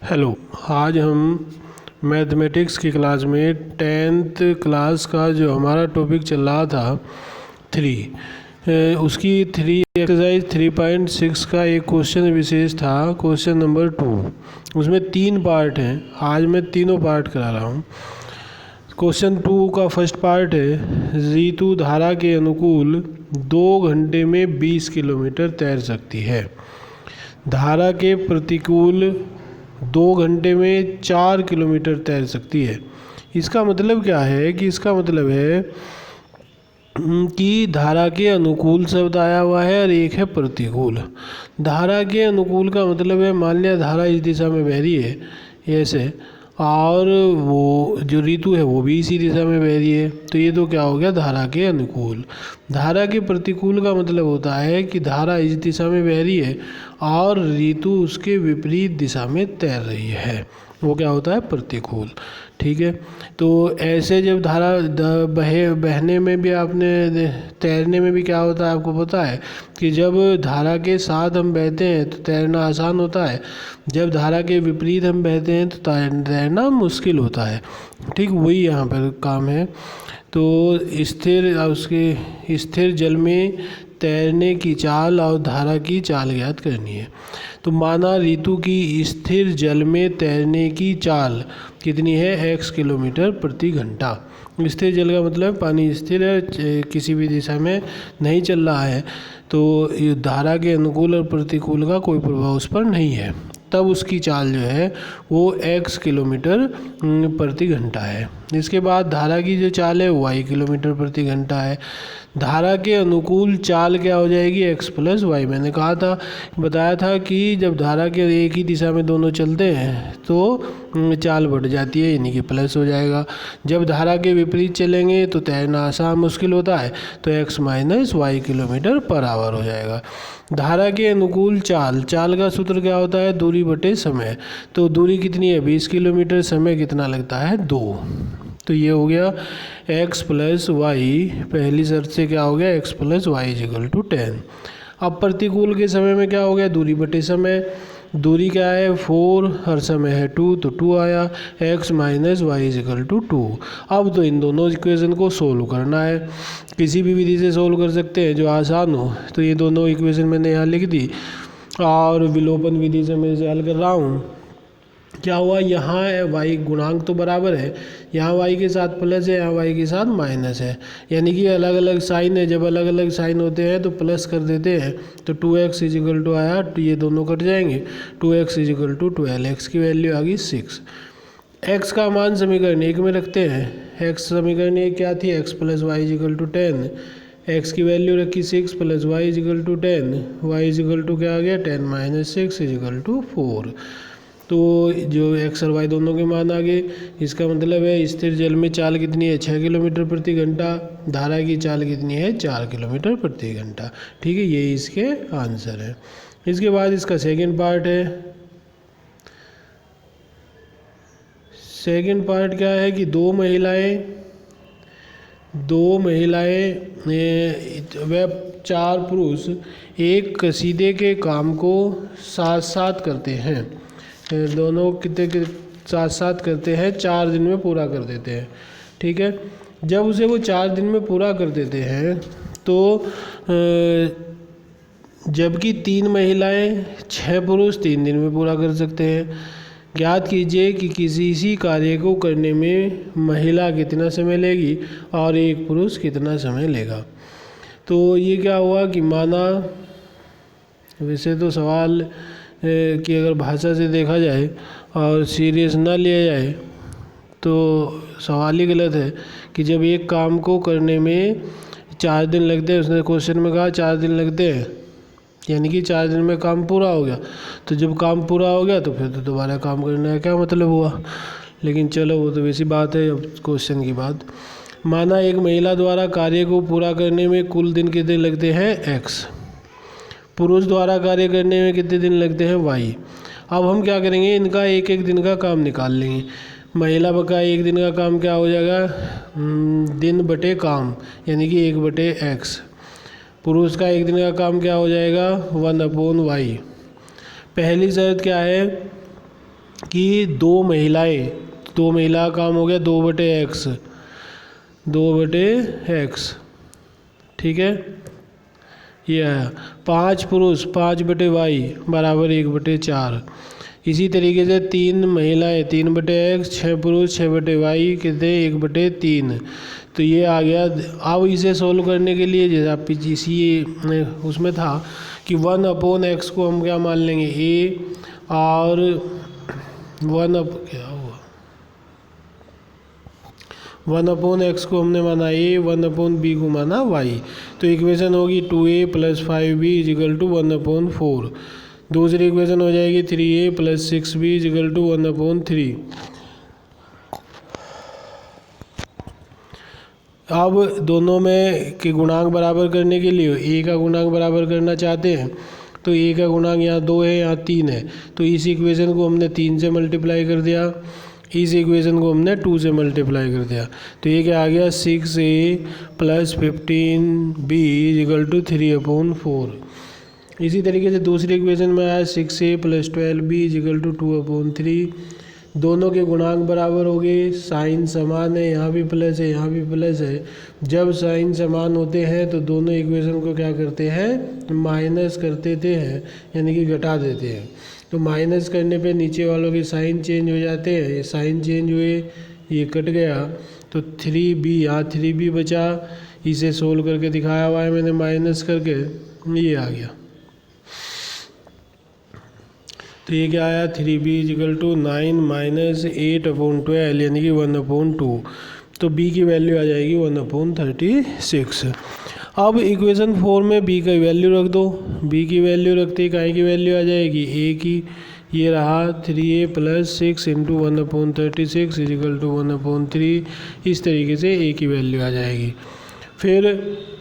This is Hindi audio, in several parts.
हेलो। आज हम मैथमेटिक्स की क्लास में 10th क्लास का जो हमारा टॉपिक चल रहा था उसकी 3 एक्सरसाइज 3.6 का एक क्वेश्चन विशेष था, क्वेश्चन नंबर 2। उसमें 3 पार्ट हैं, आज मैं तीनों पार्ट करा रहा हूँ। क्वेश्चन 2 का फर्स्ट पार्ट है, रीतु धारा के अनुकूल 2 घंटे में 20 किलोमीटर तैर सकती है, धारा के प्रतिकूल 2 घंटे में 4 किलोमीटर तैर सकती है। इसका मतलब क्या है कि इसका मतलब है कि धारा के अनुकूल शब्द आया हुआ है और एक है प्रतिकूल। धारा के अनुकूल का मतलब है, मान लिया धारा इस दिशा में बह रही है ऐसे, और वो जो ऋतु है वो भी इसी दिशा में बह रही है, तो ये तो क्या हो गया, धारा के अनुकूल। धारा के प्रतिकूल का मतलब होता है कि धारा इस दिशा में बह रही है और ऋतु उसके विपरीत दिशा में तैर रही है, वो क्या होता है, प्रतिकूल। ठीक है, तो ऐसे जब धारा बहने में भी आपने, तैरने में भी क्या होता है आपको पता है कि जब धारा के साथ हम बहते हैं तो तैरना आसान होता है, जब धारा के विपरीत हम बहते हैं तो तैरना मुश्किल होता है। ठीक, वही यहाँ पर काम है। तो स्थिर जल में तैरने की चाल और धारा की चाल ज्ञात करनी है। तो माना ऋतु की स्थिर जल में तैरने की चाल कितनी है, x किलोमीटर प्रति घंटा। स्थिर जल का मतलब पानी स्थिर है, किसी भी दिशा में नहीं चल रहा है, तो धारा के अनुकूल और प्रतिकूल का कोई प्रभाव उस पर नहीं है, तब उसकी चाल जो है वो x किलोमीटर प्रति घंटा है। इसके बाद धारा की जो चाल है y किलोमीटर प्रति घंटा है। धारा के अनुकूल चाल क्या हो जाएगी, x प्लस वाई। मैंने कहा था, बताया था कि जब धारा के एक ही दिशा में दोनों चलते हैं तो चाल बढ़ जाती है, यानी कि प्लस हो जाएगा। जब धारा के विपरीत चलेंगे तो तैरना आसान मुश्किल होता है, तो x minus y kilometre per hour हो जाएगा। धारा के अनुकूल चाल का सूत्र क्या होता है, दूरी बटे समय। तो दूरी कितनी है, 20 किलोमीटर, समय कितना लगता है, 2। तो ये हो गया x प्लस वाई, पहली शर्त से क्या हो गया, x plus y equal to 10। अब प्रतिकूल के समय में क्या हो गया, दूरी बटे समय। दूरी क्या है, 4 और समय है 2, तो 2 आया, x minus y equal to 2। अब तो इन दोनों इक्वेशन को सोल्व करना है, किसी भी विधि से सोल्व कर सकते हैं जो आसान हो। तो ये दोनों इक्वेशन मैंने यहाँ लिख दी और विलोपन विधि से मैं इसे हल कर रहा हूँ। क्या हुआ, यहाँ y गुणांक तो बराबर है, यहाँ y के साथ प्लस है, यहाँ y के साथ माइनस है, यानी कि अलग अलग साइन है। जब अलग अलग साइन होते हैं तो प्लस कर देते हैं, तो 2x इजिकल टू आया, तो ये दोनों कट जाएंगे, 2x इजिकल टू 12, x की वैल्यू आ गई 6। x का मान समीकरण 1 में रखते हैं। x समीकरण 1 क्या थी, x plus y equal to 10, x की वैल्यू रखी 6 plus y equal to 10, y equal to क्या आ गया, 10 माइनस 6 इजिकल टू 4। तो जो x और y दोनों के मान आ गए। इसका मतलब है स्थिर जल में चाल कितनी है, 6 किलोमीटर प्रति घंटा, धारा की चाल कितनी है, 4 किलोमीटर प्रति घंटा। ठीक है, यही इसके आंसर है। इसके बाद इसका सेकंड पार्ट है। सेकंड पार्ट क्या है कि दो महिलाएं व 4 पुरुष एक कसीदे के काम को साथ साथ करते हैं। दोनों कितने के साथ साथ करते हैं, 4 दिन में पूरा कर देते हैं। ठीक है, जब उसे वो 4 दिन में पूरा कर देते हैं तो जबकि 3 महिलाएं 6 पुरुष 3 दिन में पूरा कर सकते हैं। ज्ञात कीजिए कि किसी कार्य को करने में महिला कितना समय लेगी और एक पुरुष कितना समय लेगा। तो ये क्या हुआ कि माना, वैसे तो सवाल कि अगर भाषा से देखा जाए और सीरियस ना लिया जाए तो सवाल ही गलत है कि जब एक काम को करने में 4 दिन लगते हैं, उसने क्वेश्चन में कहा 4 दिन लगते हैं, यानी कि 4 दिन में काम पूरा हो गया। तो जब काम पूरा हो गया तो फिर तो दोबारा काम करने का क्या मतलब हुआ। लेकिन चलो वो तो वैसी बात है, अब क्वेश्चन की बात। माना एक महिला द्वारा कार्य को पूरा करने में कुल दिन कितने लगते हैं, x। पुरुष द्वारा कार्य करने में कितने दिन लगते हैं, y। अब हम क्या करेंगे, इनका एक एक दिन का काम निकाल लेंगे। महिला का एक दिन का काम क्या हो जाएगा, दिन बटे काम, यानी कि 1/x। पुरुष का एक दिन का काम क्या हो जाएगा, 1/y। पहली शर्त क्या है कि दो महिला का काम हो गया 2/x, 2/x, ठीक है, ये आया। 5 पुरुष 5/y बराबर 1/4। इसी तरीके से 3 महिलाएं 3/x, 6 पुरुष 6/y कितने 1/3। तो ये आ गया। अब इसे सोल्व करने के लिए जैसे आप इसी उसमें था कि 1/x को हम क्या मान लेंगे a, और क्या हुआ 1/x को हमने माना a, 1/b को माना y। तो इक्वेशन होगी 2a + 5b = 1/4। दूसरी इक्वेशन हो जाएगी 3a + 6b = 1/3। अब दोनों में के गुणांक बराबर करने के लिए a का गुणांक बराबर करना चाहते हैं, तो a का गुणांक यहाँ 2 है, यहाँ 3 है, तो इस इक्वेशन को हमने 3 से मल्टीप्लाई कर दिया, इस इक्वेशन को हमने 2 से मल्टीप्लाई कर दिया। तो ये क्या आ गया 6a + 15b = 3/4। इसी तरीके से दूसरी इक्वेशन में आया 6a + 12b = 2/3। दोनों के गुणांक बराबर हो गए, साइन समान है, यहाँ भी प्लस है यहाँ भी प्लस है। जब साइन समान होते हैं तो दोनों इक्वेशन को क्या करते हैं माइनस कर देते हैं, यानी कि घटा देते हैं। तो माइनस करने पे नीचे वालों के साइन चेंज हो जाते हैं, ये साइन चेंज हुए, ये कट गया, तो 3b यहाँ 3b बचा। इसे सोल्व करके दिखाया हुआ है मैंने माइनस करके, ये आ गया। तो ये क्या आया 3b = 9 - 8/12 यानी कि 1/2। तो b की वैल्यू आ जाएगी 1/36। अब इक्वेशन 4 में b का वैल्यू रख दो। b की वैल्यू रखते ही काय की वैल्यू आ जाएगी a की, ये रहा 3a + 6 × 1/36 = 1/3। इस तरीके से a की वैल्यू आ जाएगी। फिर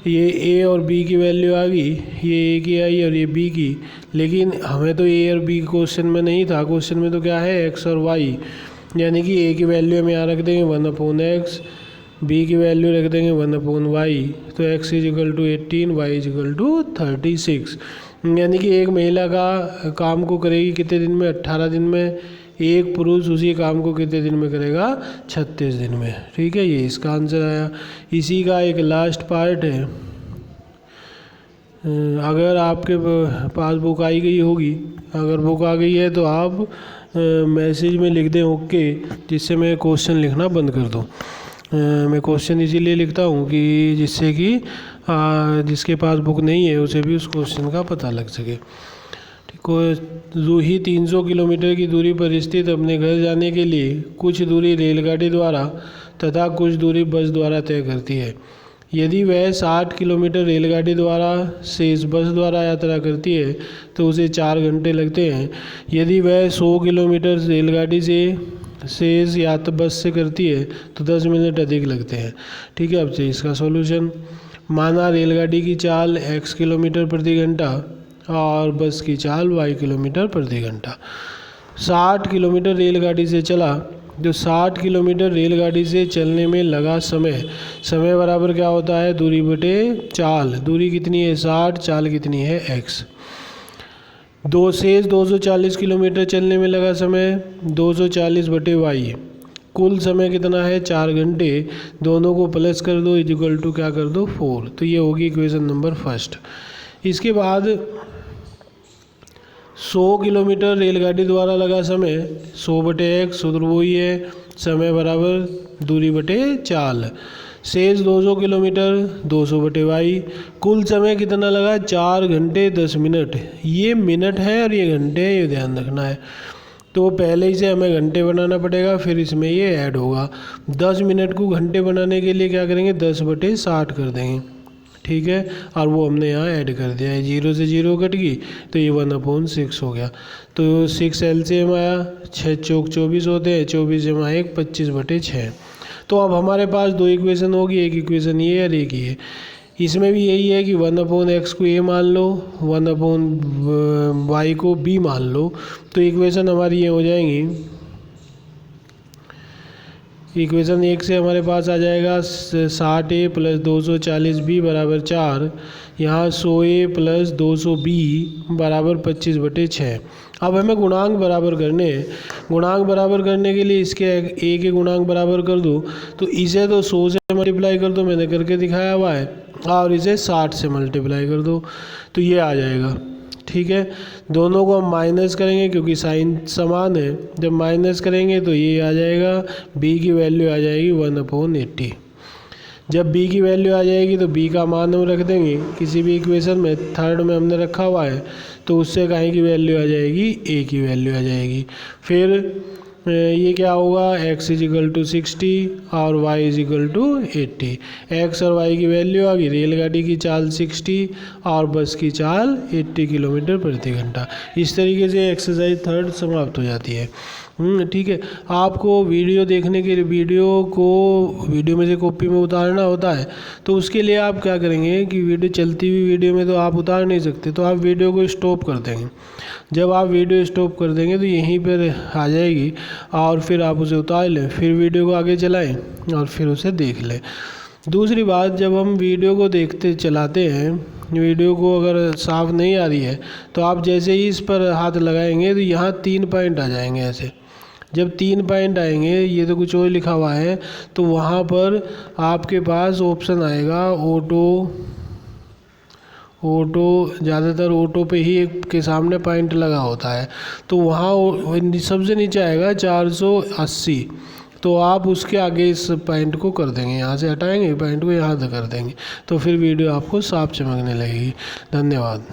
ये a और b की वैल्यू आ गई, ये a की आई और ये b की, लेकिन हमें तो a और b क्वेश्चन में नहीं था। क्वेश्चन में तो क्या है x और y, यानी कि a की वैल्यू हम यहाँ रख देंगे 1/x, b की वैल्यू रख देंगे 1/y। तो x = 18, y = 36। यानी कि एक महिला का काम को करेगी कितने दिन में 18 दिन में, एक पुरुष उसी काम को कितने दिन में करेगा 36 दिन में। ठीक है, ये इसका आंसर आया। इसी का एक लास्ट पार्ट है, अगर आपके पास बुक आई गई होगी, अगर बुक आ गई है तो आप मैसेज में लिख दें ओके, जिससे मैं क्वेश्चन लिखना बंद कर दूँ। मैं क्वेश्चन इसीलिए लिखता हूँ कि जिससे कि जिसके पास बुक नहीं है उसे भी उस क्वेश्चन का पता लग सके। रूही 300 किलोमीटर की दूरी पर स्थित अपने घर जाने के लिए कुछ दूरी रेलगाड़ी द्वारा तथा कुछ दूरी बस द्वारा तय करती है। यदि वह 60 किलोमीटर रेलगाड़ी द्वारा से इस बस द्वारा यात्रा करती है तो उसे 4 घंटे लगते हैं। यदि वह 100 किलोमीटर रेलगाड़ी से या तो बस से करती है तो 10 मिनट अधिक लगते हैं। ठीक है, अब से इसका सॉल्यूशन। माना रेलगाड़ी की चाल x किलोमीटर प्रति घंटा और बस की चाल y किलोमीटर प्रति घंटा। 60 किलोमीटर रेलगाड़ी से चला, जो 60 किलोमीटर रेलगाड़ी से चलने में लगा समय बराबर क्या होता है दूरी बटे चाल। दूरी कितनी है 60, चाल कितनी है x। 240 किलोमीटर चलने में लगा समय 240 बटे y। कुल समय कितना है 4 घंटे, दोनों को प्लस कर दो = क्या कर दो 4। तो ये होगी इक्वेशन नंबर फर्स्ट। इसके बाद 100 किलोमीटर रेलगाड़ी द्वारा लगा समय 100 बटे x, सूत्र वही है, समय बराबर दूरी बटे चाल। शेष 200 किलोमीटर 200 बटे y। कुल समय कितना लगा 4 घंटे 10 मिनट। ये मिनट है और ये घंटे है, ये ध्यान रखना है। तो पहले ही से हमें घंटे बनाना पड़ेगा, फिर इसमें ये ऐड होगा। 10 मिनट को घंटे बनाने के लिए क्या करेंगे 10 बटे 60 कर देंगे। ठीक है, और वो हमने यहाँ ऐड कर दिया है, 0 से 0 कट गई तो ये 1/6 हो गया। तो 6 एलसीएम आया, 6 चौक 24 होते हैं, 24 जमा 1 25 बटे 6। तो अब हमारे पास 2 इक्वेशन होगी, एक इक्वेशन ये और एक ये। इसमें भी यही है कि 1/x को a मान लो, 1/y को b मान लो। तो इक्वेशन हमारी ये हो जाएंगी। इक्वेशन 1 से हमारे पास आ जाएगा 60a + 240b = 4। यहाँ 100a + 200b = 25 बटे 6। अब हमें गुणांक बराबर करने हैं। गुणांक बराबर करने के लिए इसके ए के गुणांक बराबर कर दूँ, तो इसे तो 100 से मल्टीप्लाई कर दो, मैंने करके दिखाया हुआ है, और इसे 60 से मल्टीप्लाई कर दो, तो ये आ जाएगा। ठीक है, दोनों को हम माइनस करेंगे क्योंकि साइन समान है। जब माइनस करेंगे तो ये आ जाएगा, b की वैल्यू आ जाएगी 1/80। जब b की वैल्यू आ जाएगी तो b का मान हम रख देंगे किसी भी इक्वेशन में, थर्ड में हमने रखा हुआ है, तो उससे काहे की वैल्यू आ जाएगी, a की वैल्यू आ जाएगी। फिर ये क्या होगा, x = 60 और y = 80। x और y की वैल्यू आ गई, रेलगाड़ी की चाल 60 और बस की चाल 80 किलोमीटर प्रति घंटा। इस तरीके से एक्सरसाइज 3 समाप्त हो जाती है। ठीक है, आपको वीडियो देखने के लिए वीडियो में से कॉपी में उतारना होता है, तो उसके लिए आप क्या करेंगे कि वीडियो चलती हुई वीडियो में तो आप उतार नहीं सकते, तो आप वीडियो को स्टॉप कर देंगे। जब आप वीडियो स्टॉप कर देंगे तो यहीं पर आ जाएगी, और फिर आप उसे उतार लें, फिर वीडियो को आगे चलाएं और फिर उसे देख लें। दूसरी बात, जब हम वीडियो को चलाते हैं, वीडियो को अगर साफ नहीं आ रही है, तो आप जैसे ही इस पर हाथ लगाएंगे तो यहाँ 3 पॉइंट आ जाएंगे ऐसे। जब 3 पॉइंट आएंगे, ये तो कुछ और लिखा हुआ है, तो वहाँ पर आपके पास ऑप्शन आएगा ऑटो, ज़्यादातर ऑटो पे ही एक के सामने पॉइंट लगा होता है, तो वहाँ सबसे नीचे आएगा 480। तो आप उसके आगे इस पॉइंट को कर देंगे, यहाँ से हटाएंगे पॉइंट को, यहाँ तक कर देंगे, तो फिर वीडियो आपको साफ चमकने लगेगी। धन्यवाद।